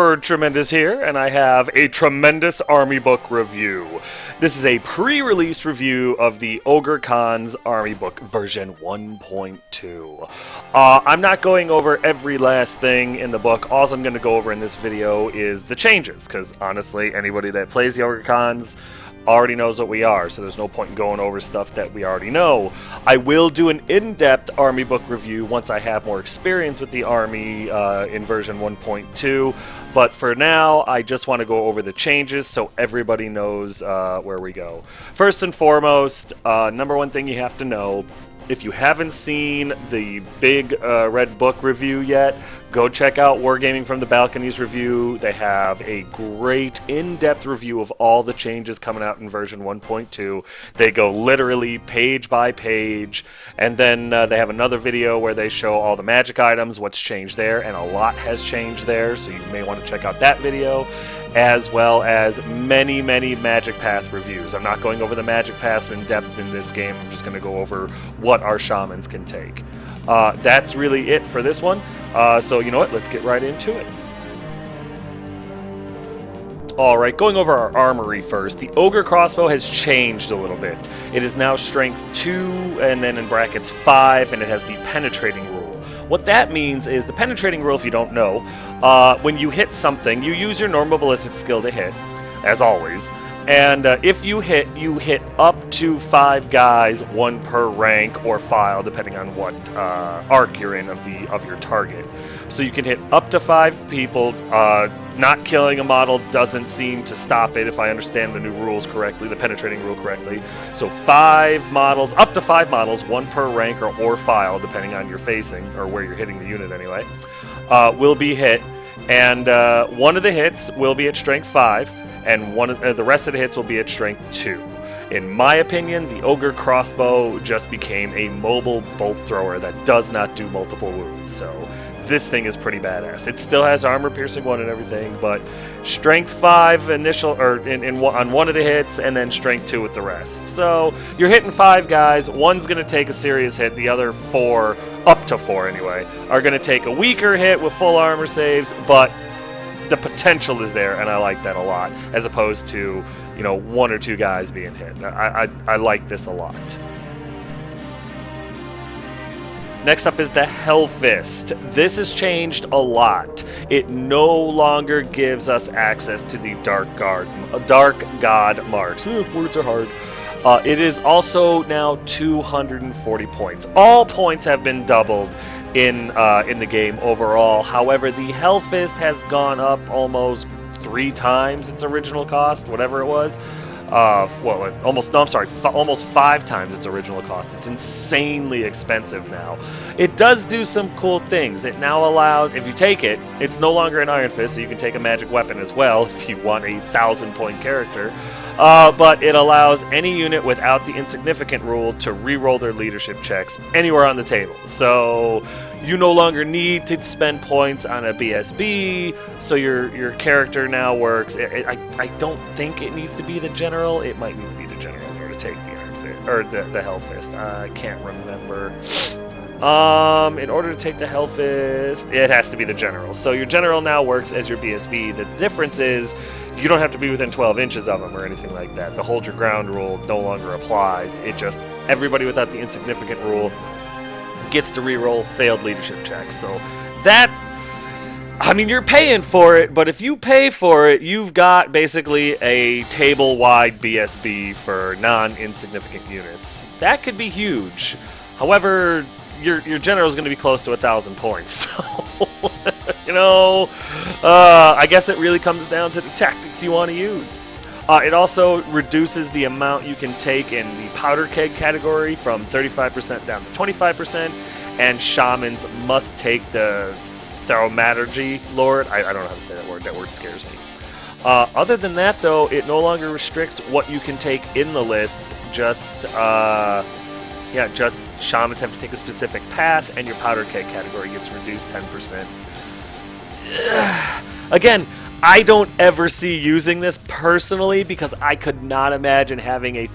Lord Tremendous here, and I have a tremendous army book review. This is a pre-release review of the Ogre Khans army book version 1.2. I'm not going over every last thing in the book. All I'm going to go over in this video is the changes, because honestly, anybody that plays the Ogre Khans already knows what we are, so there's no point in going over stuff that we already know. I will do an in-depth army book review once I have more experience with the army in version 1.2, but for now I just want to go over the changes so everybody knows where we go. First and foremost, number one thing you have to know, if you haven't seen the big red book review yet, go check out Wargaming from the Balconies review. They have a great in-depth review of all the changes coming out in version 1.2. They go literally page by page, and then they have another video where they show all the magic items, what's changed there, and a lot has changed there, so you may want to check out that video, as well as many Magic Path reviews. I'm not going over the Magic Paths in depth in this game. I'm just going to go over what our shamans can take. That's really it for this one. So you know what, let's get right into it. Alright, going over our armory first. The Ogre crossbow has changed a little bit. It is now strength 2 and then in brackets 5, and it has the penetrating rule. What that means is the penetrating rule, if you don't know, when you hit something, you use your normal ballistic skill to hit, as always. And if you hit up to 5 guys, 1 per rank or file, depending on what arc you're in of your target. So you can hit up to 5 people. Not killing a model doesn't seem to stop it, if I understand the new rules correctly, the penetrating rule correctly. So 5 models, up to 5 models, 1 per rank or file, depending on your facing, or where you're hitting the unit anyway, will be hit. And one of the hits will be at strength 5. And the rest of the hits will be at strength 2. In my opinion, the Ogre crossbow just became a mobile bolt thrower that does not do multiple wounds. So this thing is pretty badass. It still has armor piercing 1 and everything, but strength 5 initial on one of the hits, and then strength 2 with the rest. So you're hitting 5 guys. One's gonna take a serious hit. The other 4, up to 4 anyway, are gonna take a weaker hit with full armor saves, but the potential is there, and I like that a lot, as opposed to, you know, 1 or 2 guys being hit. I like this a lot. Next up is the HELLFIST. This has changed a lot. It no longer gives us access to the Dark God marks. Words are hard. It is also now 240 points. All points have been doubled in the game overall. However, the HELLFIST has gone up almost 3 times its original cost, whatever it was. Almost 5 times its original cost. It's insanely expensive now. It does do some cool things. It now allows, if you take it, it's no longer an Iron Fist, so you can take a magic weapon as well if you want a 1,000-point character. But it allows any unit without the insignificant rule to re-roll their leadership checks anywhere on the table. So you no longer need to spend points on a BSB, so your character now works. I don't think it needs to be the general. It might need to be the general in order to take the Iron Fist, or the HELLFIST. I can't remember. In order to take the HELLFIST, it has to be the general. So your general now works as your BSB. The difference is you don't have to be within 12 inches of them or anything like that. The hold your ground rule no longer applies. It just, everybody without the insignificant rule gets to reroll failed leadership checks. So that, I mean, you're paying for it, but if you pay for it, you've got basically a table-wide BSB for non-insignificant units. That could be huge. However, your general is going to be close to 1,000 points. So, you know, I guess it really comes down to the tactics you want to use. It also reduces the amount you can take in the powder keg category from 35% down to 25%, and shamans must take the Thaumaturgy Lord. I don't know how to say that word. That word scares me. Other than that, though, it no longer restricts what you can take in the list. Just shamans have to take a specific path, and your powder keg category gets reduced 10%. Again, I don't ever see using this personally because I could not imagine having a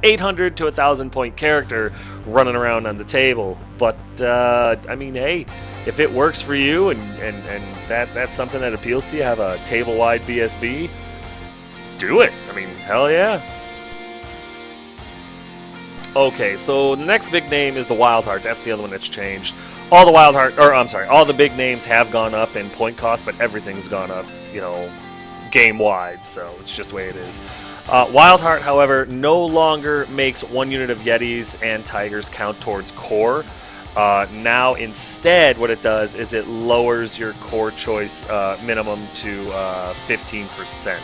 800 to 1,000 point character running around on the table. But I mean, hey, if it works for you and that's something that appeals to you, have a table-wide BSB, do it. I mean, hell yeah. Okay, so the next big name is the Wild Heart. That's the other one that's changed. All the Wild Heart, or I'm sorry, all the big names have gone up in point cost, but everything's gone up, you know, game-wide, so it's just the way it is. Wild Heart, however, no longer makes 1 unit of Yetis and Tigers count towards core. Now, instead, what it does is it lowers your core choice minimum to 15%.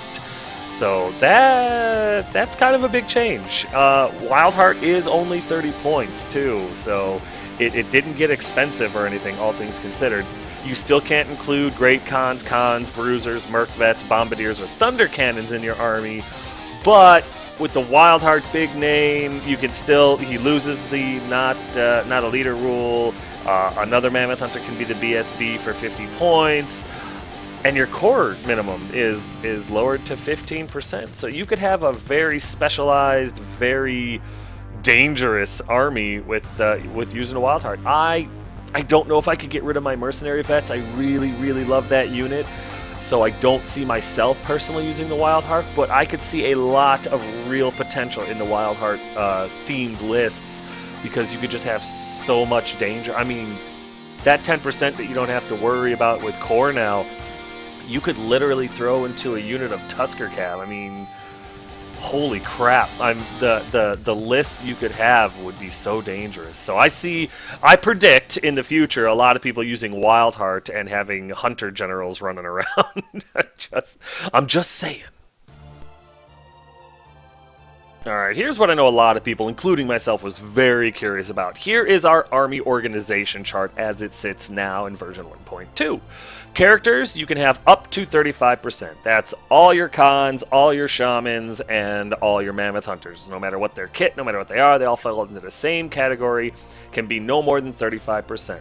So that's kind of a big change. Wild Heart is only 30 points, too, so it didn't get expensive or anything, all things considered. You still can't include Great Khans, Bruisers, MERC Vets, Bombardiers, or Thunder Cannons in your army, but with the Wild Heart big name, you can still, he loses the not a leader rule, another Mammoth Hunter can be the BSB for 50 points, and your core minimum is lowered to 15%. So you could have a very specialized, very dangerous army with using a Wild Heart. I don't know if I could get rid of my Mercenary Vets. I really love that unit. So I don't see myself personally using the Wild Heart, but I could see a lot of real potential in the Wild Heart themed lists because you could just have so much danger. I mean, that 10% that you don't have to worry about with core now, you could literally throw into a unit of Tusker Cav. I mean, holy crap! The list you could have would be so dangerous. So I predict in the future a lot of people using Wild Heart and having Hunter generals running around. I'm just saying. Alright, here's what I know a lot of people, including myself, was very curious about. Here is our army organization chart as it sits now in version 1.2. Characters, you can have up to 35%. That's all your Khans, all your Shamans, and all your Mammoth Hunters. No matter what their kit, no matter what they are, they all fall into the same category, can be no more than 35%.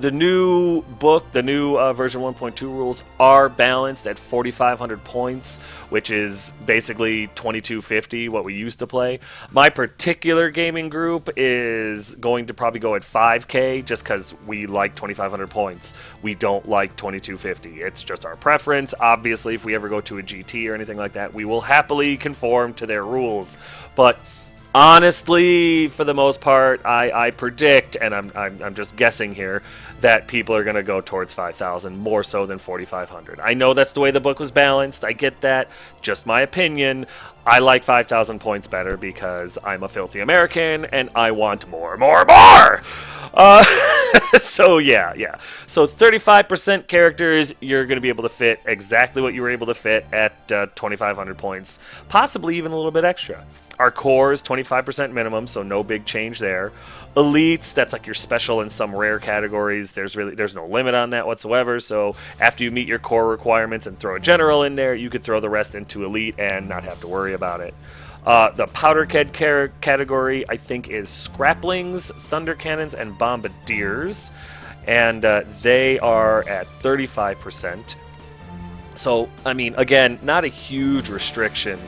The new book, the new version 1.2 rules are balanced at 4,500 points, which is basically 2,250, what we used to play. My particular gaming group is going to probably go at 5K just because we like 2,500 points. We don't like 2,250. It's just our preference. Obviously, if we ever go to a GT or anything like that, we will happily conform to their rules. But honestly, for the most part, I predict, and I'm just guessing here, that people are going to go towards 5,000 more so than 4,500. I know that's the way the book was balanced. I get that. Just my opinion. I like 5,000 points better because I'm a filthy American and I want more. So yeah. So 35% characters, you're going to be able to fit exactly what you were able to fit at 2,500 points, possibly even a little bit extra. Our core is 25% minimum, so no big change there. Elites, that's like your special and some rare categories. There's no limit on that whatsoever. So after you meet your core requirements and throw a general in there, you could throw the rest into elite and not have to worry about it. The powder keg category, I think, is scraplings, thunder cannons, and bombardiers, and they are at 35%. So, I mean, again, not a huge restriction.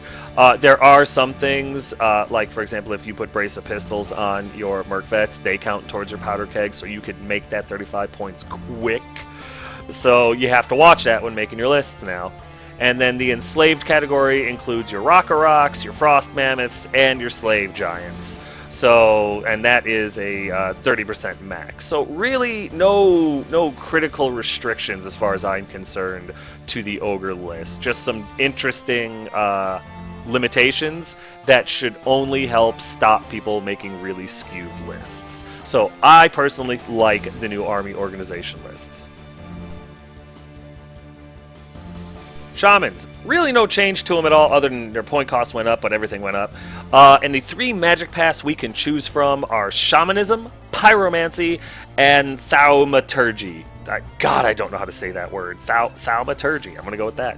There are some things, like, for example, if you put brace of pistols on your MERC Vets, they count towards your powder keg, so you could make that 35 points quick. So you have to watch that when making your lists now. And then the enslaved category includes your Rocks, your Frost Mammoths, and your Slave Giants. So, and that is a 30% max. So really, no critical restrictions as far as I'm concerned to the Ogre list. Just some interesting limitations that should only help stop people making really skewed lists. So I personally like the new army organization lists. Shamans, really no change to them at all other than their point cost went up, but everything went up. And the 3 magic paths we can choose from are Shamanism, Pyromancy, and Thaumaturgy. God, I don't know how to say that word. Thaumaturgy. I'm going to go with that.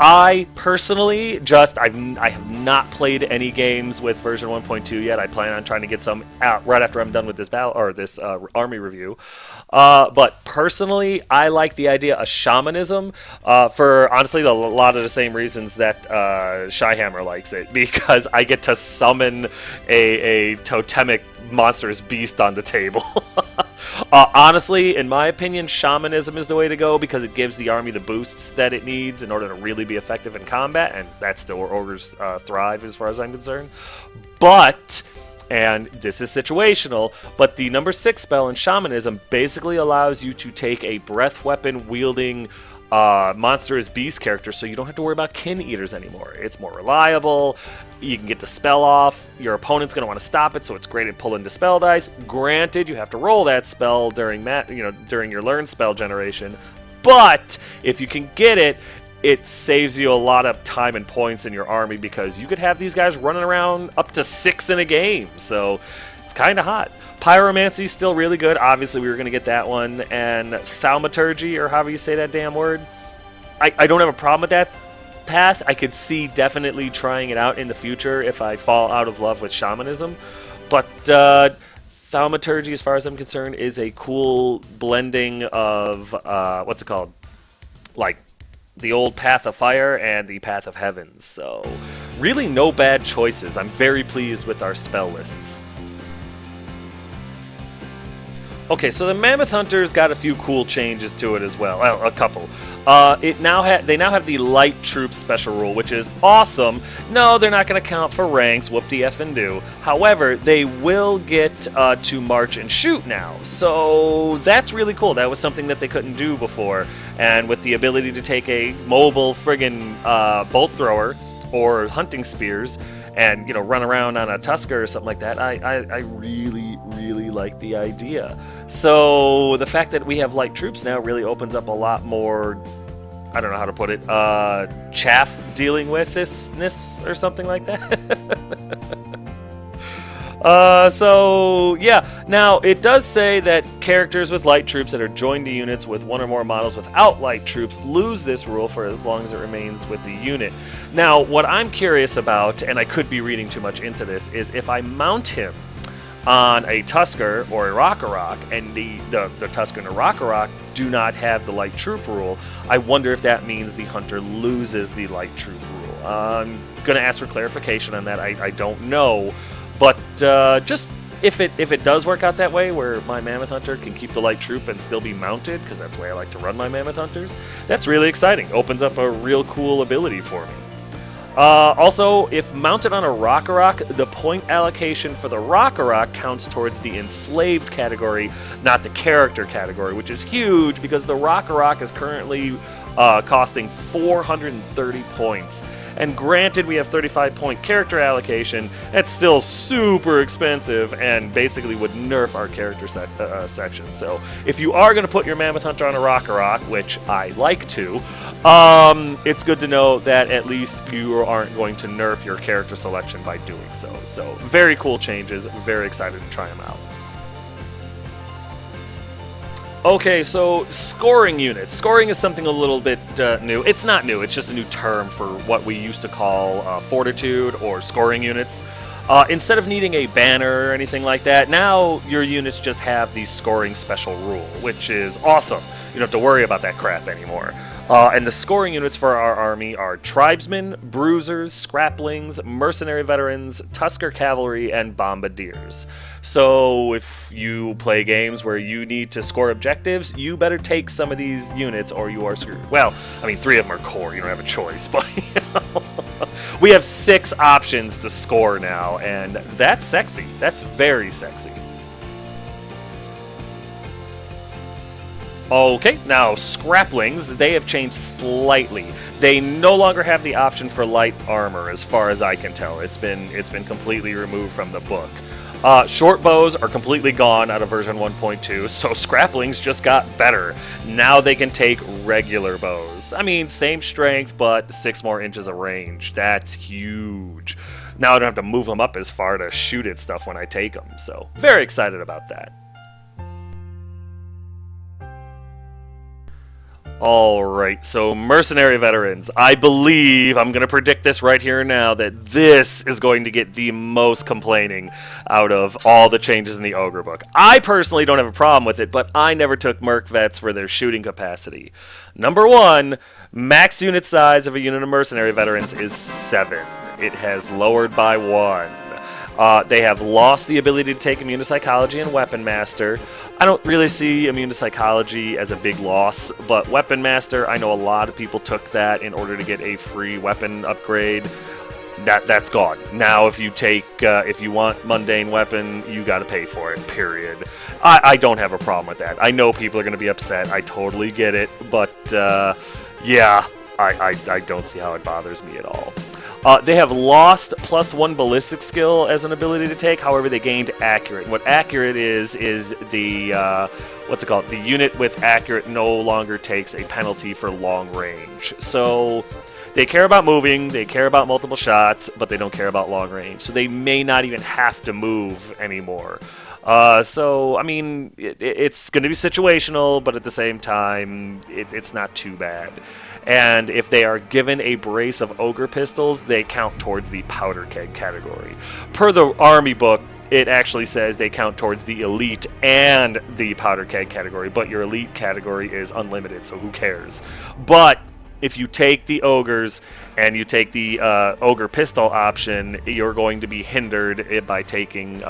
I personally I have not played any games with version 1.2 yet. I plan on trying to get some out right after I'm done with this army review. But personally, I like the idea of shamanism for honestly a lot of the same reasons that Shyhammer likes it, because I get to summon a totemic monstrous beast on the table. Honestly, in my opinion, shamanism is the way to go because it gives the army the boosts that it needs in order to really be effective in combat, and that's still where ogres thrive as far as I'm concerned. But, and this is situational, but the number 6 spell in shamanism basically allows you to take a breath weapon wielding monstrous beast character, so you don't have to worry about kin eaters anymore. It's more reliable. You can get the spell off. Your opponent's going to want to stop it, so it's great at pulling the spell dice. Granted, you have to roll that spell during during your learn spell generation, but if you can get it, it saves you a lot of time and points in your army, because you could have these guys running around up to 6 in a game, so it's kind of hot. Pyromancy is still really good. Obviously, we were going to get that one. And Thaumaturgy, or however you say that damn word, I don't have a problem with that path. I could see definitely trying it out in the future if I fall out of love with shamanism. But Thaumaturgy, as far as I'm concerned, is a cool blending of, what's it called? Like, the old Path of Fire and the Path of Heavens. So, really no bad choices. I'm very pleased with our spell lists. Okay, so the Mammoth Hunter's got a few cool changes to it as well. Well, a couple. They now have the Light Troop special rule, which is awesome. No, they're not going to count for ranks. Whoop-de-effing do. However, they will get to march and shoot now. So that's really cool. That was something that they couldn't do before. And with the ability to take a mobile friggin' bolt thrower or hunting spears and run around on a Tusker or something like that, I really like the idea. So the fact that we have light troops now really opens up a lot more, I don't know how to put it, chaff dealing with this or something like that. So yeah, now it does say that characters with light troops that are joined to units with one or more models without light troops lose this rule for as long as it remains with the unit. Now, what I'm curious about, and I could be reading too much into this, is if I mount him on a Tusker or a Rock-a-Rock, and the Tusker and the Rock-a-Rock do not have the light troop rule, I wonder if that means the Hunter loses the light troop rule. I'm going to ask for clarification on that. I don't know. But just if it does work out that way, where my Mammoth Hunter can keep the light troop and still be mounted, because that's the way I like to run my Mammoth Hunters, that's really exciting. Opens up a real cool ability for me. Also, if mounted on a Rock-a-Rock, the point allocation for the Rock-a-Rock counts towards the enslaved category, not the character category, which is huge because the Rock-a-Rock is currently costing 430 points. And granted, we have 35-point character allocation. That's still super expensive and basically would nerf our character section. So if you are going to put your Mammoth Hunter on a Rock-a-Rock, which I like to, it's good to know that at least you aren't going to nerf your character selection by doing so. So very cool changes. Very excited to try them out. Okay, so scoring units. Scoring is something a little bit new. It's not new, it's just a new term for what we used to call fortitude or scoring units. Instead of needing a banner or anything like that, now your units just have the scoring special rule, which is awesome. You don't have to worry about that crap anymore. And the scoring units for our army are Tribesmen, Bruisers, Scraplings, Mercenary Veterans, Tusker Cavalry, and Bombardiers. So if you play games where you need to score objectives, you better take some of these units or you are screwed. Well, I mean, 3 of them are core, you don't have a choice, but we have 6 options to score now, and that's sexy. That's very sexy. Okay, now Scraplings, they have changed slightly. They no longer have the option for light armor, as far as I can tell. It's been completely removed from the book. Short bows are completely gone out of version 1.2, so Scraplings just got better. Now they can take regular bows. I mean, same strength, but 6 more inches of range. That's huge. Now I don't have to move them up as far to shoot at stuff when I take them, so very excited about that. Alright, so Mercenary Veterans. I believe, I'm going to predict this right here and now, that this is going to get the most complaining out of all the changes in the Ogre book. I personally don't have a problem with it, but I never took Merc Vets for their shooting capacity. Number one, max unit size of a unit of Mercenary Veterans is 7. It has lowered by 1. They have lost the ability to take Immune to Psychology and Weapon Master. I don't really see Immune to Psychology as a big loss, but Weapon Master, I know a lot of people took that in order to get a free weapon upgrade. That's gone. Now, if you take, if you want Mundane Weapon, you got to pay for it, period. I don't have a problem with that. I know people are going to be upset. I totally get it, but yeah, I don't see how it bothers me at all. They have lost +1 ballistic skill as an ability to take. However, they gained accurate. What accurate is the what's it called? The unit with accurate no longer takes a penalty for long range. So they care about moving, they care about multiple shots, but they don't care about long range. So they may not even have to move anymore. So, I mean, it's going to be situational, but at the same time, it's not too bad. And if they are given a brace of Ogre pistols, they count towards the powder keg category. Per the Army book, it actually says they count towards the elite and the powder keg category, but your elite category is unlimited, so who cares? But if you take the Ogres and you take the Ogre pistol option, you're going to be hindered by taking...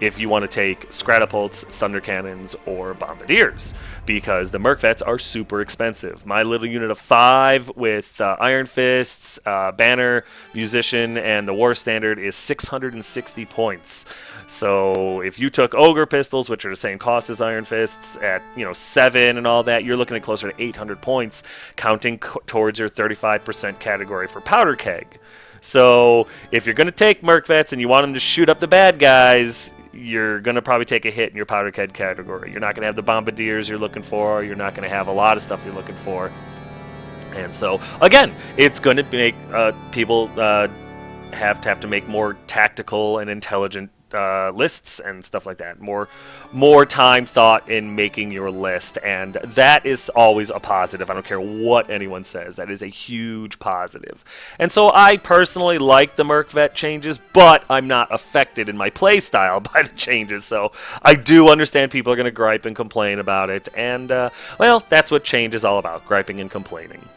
if you want to take Scratapults, Thunder Cannons, or Bombardiers, because the Merc Vets are super expensive. My little unit of 5 with Iron Fists, Banner, Musician, and the War Standard is 660 points. So if you took Ogre Pistols, which are the same cost as Iron Fists, at 7 and all that, you're looking at closer to 800 points, counting towards your 35% category for Powder Keg. So if you're going to take Merc Vets and you want them to shoot up the bad guys, you're going to probably take a hit in your Powder Keg category. You're not going to have the Bombardiers you're looking for. You're not going to have a lot of stuff you're looking for. And so, again, it's going to make people have to make more tactical and intelligent lists and stuff like that. More time thought in making your list, and that is always a positive. I don't care what anyone says. That is a huge positive. And so I personally like the Merc Vet changes, but I'm not affected in my play style by the changes. So I do understand people are going to gripe and complain about it, and well, that's what change is all about, griping and complaining.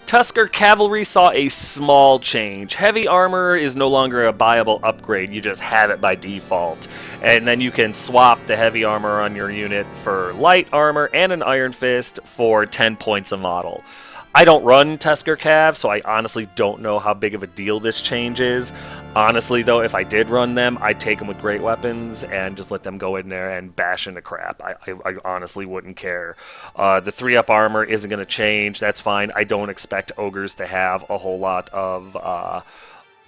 Tusker Cavalry saw a small change. Heavy armor is no longer a buyable upgrade, you just have it by default. And then you can swap the heavy armor on your unit for light armor and an Iron Fist for 10 points a model. I don't run Tusker Cav, so I honestly don't know how big of a deal this change is. Honestly, though, if I did run them, I'd take them with great weapons and just let them go in there and bash into crap. I honestly wouldn't care. The 3-up armor isn't going to change. That's fine. I don't expect Ogres to have a whole lot of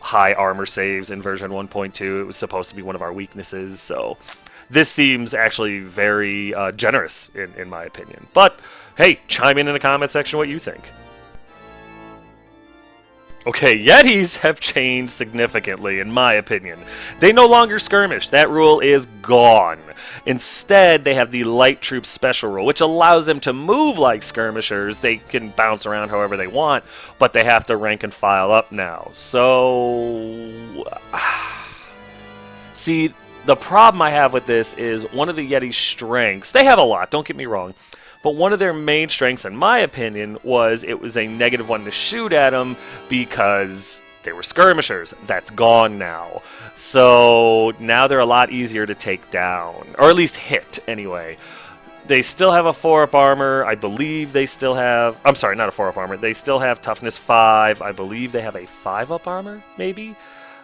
high armor saves in version 1.2. It was supposed to be one of our weaknesses, so this seems actually very generous in my opinion. But hey, chime in the comment section what you think. Okay, Yetis have changed significantly, in my opinion. They no longer skirmish. That rule is gone. Instead, they have the Light Troop Special rule, which allows them to move like skirmishers. They can bounce around however they want, but they have to rank and file up now. So, see, the problem I have with this is one of the Yeti's strengths. They have a lot, don't get me wrong. But one of their main strengths, in my opinion, was it was a -1 to shoot at them because they were skirmishers. That's gone now. So now they're a lot easier to take down, or at least hit, anyway. They still have a 4-up armor. I believe they still have... I'm sorry, not a 4-up armor. They still have toughness 5. I believe they have a 5-up armor, maybe?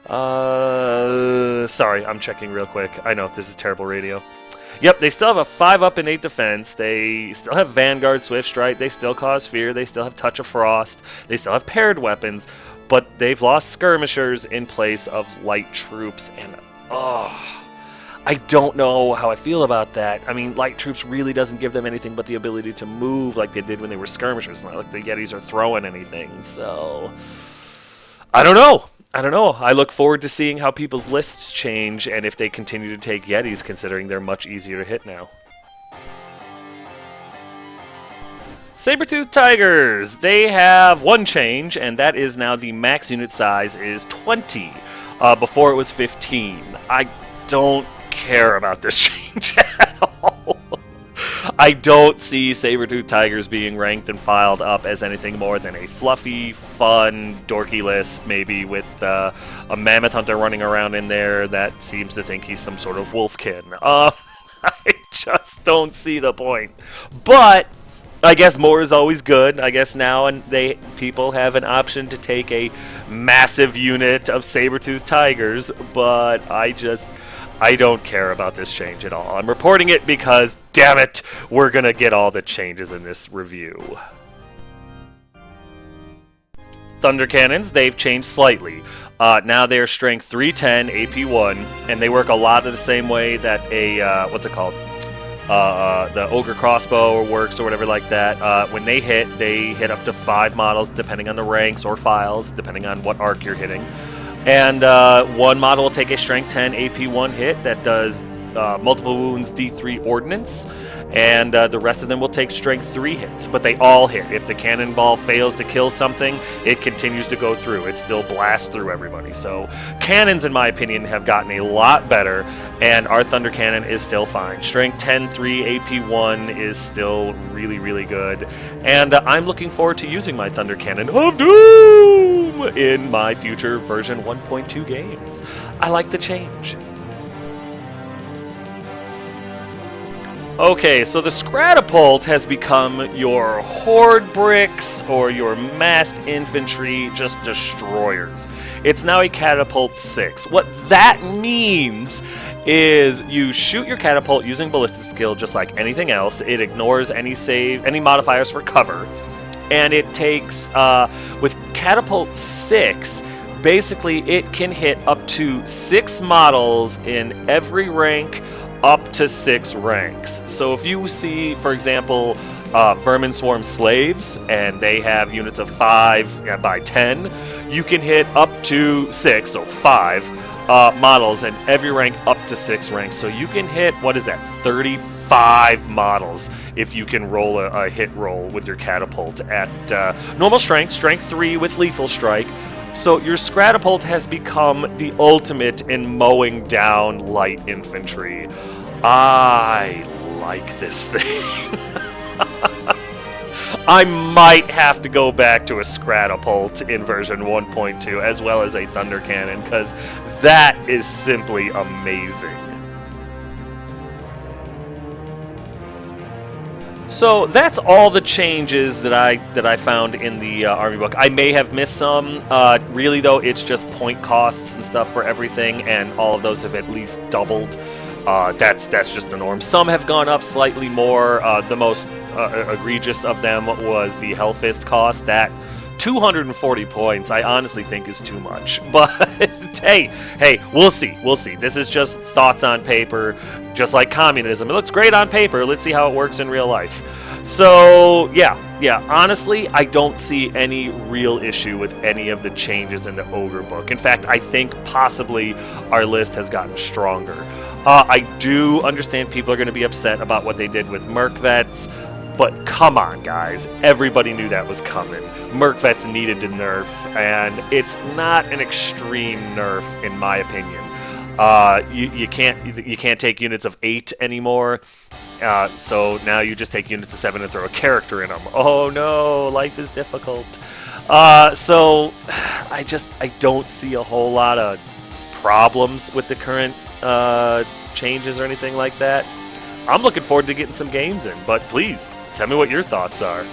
Sorry, I'm checking real quick. I know, this is terrible radio. Yep, they still have a 5-up in 8 defense. They still have Vanguard Swift Strike. They still cause fear. They still have Touch of Frost. They still have paired weapons. But they've lost skirmishers in place of light troops. And, I don't know how I feel about that. I mean, light troops really doesn't give them anything but the ability to move like they did when they were skirmishers. Not like the Yetis are throwing anything. So, I don't know. I look forward to seeing how people's lists change and if they continue to take Yetis, considering they're much easier to hit now. Saber-toothed tigers, they have one change, and that is now the max unit size is 20. Before it was 15. I don't care about this change at all. I don't see saber-toothed tigers being ranked and filed up as anything more than a fluffy, fun, dorky list, maybe with a mammoth hunter running around in there that seems to think he's some sort of wolfkin. I just don't see the point. But I guess more is always good. I guess now and people have an option to take a massive unit of saber-toothed tigers, but I don't care about this change at all. I'm reporting it because, damn it, we're gonna get all the changes in this review. Thunder Cannons, they've changed slightly. Now they're strength 310, AP 1, and they work a lot of the same way that a, what's it called? The Ogre crossbow works or whatever like that. When they hit up to 5 models depending on the ranks or files, depending on what arc you're hitting. And one model will take a strength 10 AP 1 hit that does multiple wounds D3 ordnance, and the rest of them will take strength 3 hits, but they all hit. If the cannonball fails to kill something, it continues to go through. It still blasts through everybody. So cannons, in my opinion, have gotten a lot better, and our Thunder Cannon is still fine. Strength 10, 3, AP 1 is still really, really good, and I'm looking forward to using my Thunder Cannon of Doom in my future version 1.2 games. I like the change. Okay, so the Scratapult has become your horde bricks or your massed infantry, just destroyers. It's now a catapult 6. What that means is you shoot your catapult using ballistic skill just like anything else. It ignores any modifiers for cover, and it takes with catapult 6. Basically, it can hit up to 6 models in every rank up to 6 ranks. So if you see, for example, Vermin Swarm Slaves, and they have units of 5 by 10, you can hit up to 6, so 5 models in every rank up to 6 ranks. So you can hit, what is that, 35 models if you can roll a hit roll with your catapult at normal strength, strength 3 with lethal strike. So your Scratapult has become the ultimate in mowing down light infantry. I like this thing. I might have to go back to a Scratapult in version 1.2 as well as a Thunder Cannon, because that is simply amazing. So that's all the changes that I found in the army book. I may have missed some. Really though, it's just point costs and stuff for everything, and all of those have at least doubled. That's just the norm. Some have gone up slightly more. The most egregious of them was the HELLFIST cost. That 240 points, I honestly think is too much. But hey, we'll see. This is just thoughts on paper, just like communism. It looks great on paper. Let's see how it works in real life. So yeah. Honestly, I don't see any real issue with any of the changes in the Ogre book. In fact, I think possibly our list has gotten stronger. I do understand people are going to be upset about what they did with MERC vets. But come on, guys. Everybody knew that was coming. MERC vets needed to nerf, and it's not an extreme nerf, in my opinion. You can't take units of 8 anymore. So now you just take units of 7 and throw a character in them. Oh no, life is difficult. So I don't see a whole lot of problems with the current changes or anything like that. I'm looking forward to getting some games in, but please, tell me what your thoughts are.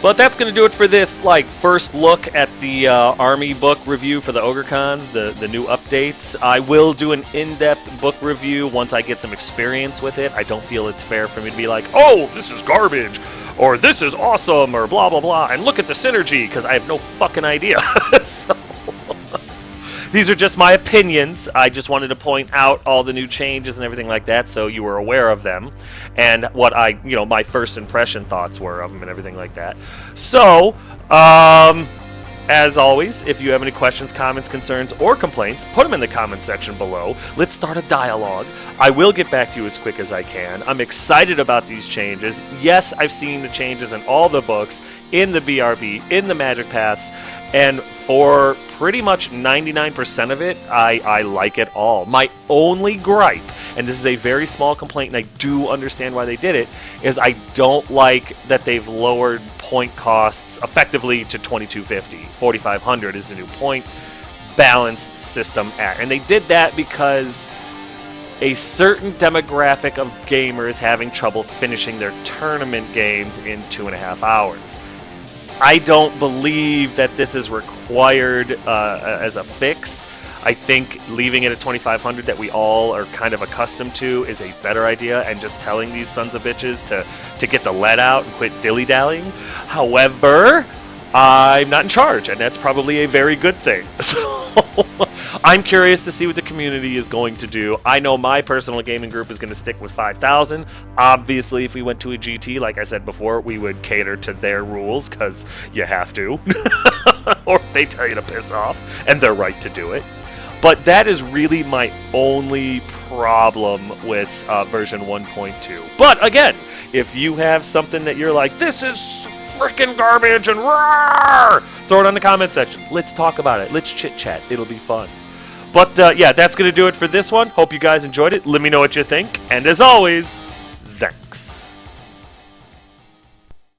But that's going to do it for this first look at the Army book review for the Ogre Khans, the new updates. I will do an in-depth book review once I get some experience with it. I don't feel it's fair for me to be like, oh, this is garbage, or this is awesome, or blah, blah, blah, and look at the synergy, because I have no fucking idea. So these are just my opinions. I just wanted to point out all the new changes and everything like that, so you were aware of them and what my first impression thoughts were of them and everything like that. So, As always, if you have any questions, comments, concerns, or complaints, put them in the comments section below. Let's start a dialogue. I will get back to you as quick as I can. I'm excited about these changes. Yes, I've seen the changes in all the books, in the BRB, in the Magic Paths, and for pretty much 99% of it, I like it all. My only gripe, and this is a very small complaint, and I do understand why they did it, is I don't like that they've lowered point costs effectively to 2250. 4500 is the new point balanced system and they did that because a certain demographic of gamers having trouble finishing their tournament games in 2.5 hours. I don't believe that this is required as a fix. I think leaving it at 2500 that we all are kind of accustomed to is a better idea, and just telling these sons of bitches to get the lead out and quit dilly-dallying. However, I'm not in charge, and that's probably a very good thing. So I'm curious to see what the community is going to do. I know my personal gaming group is going to stick with 5,000. Obviously, if we went to a GT, like I said before, we would cater to their rules, because you have to. Or they tell you to piss off, and they're right to do it. But that is really my only problem with version 1.2. But again, if you have something that you're like, this is freaking garbage and roar, throw it on the comment section. Let's talk about it. Let's chit chat. It'll be fun. But yeah, that's going to do it for this one. Hope you guys enjoyed it. Let me know what you think. And as always, thanks.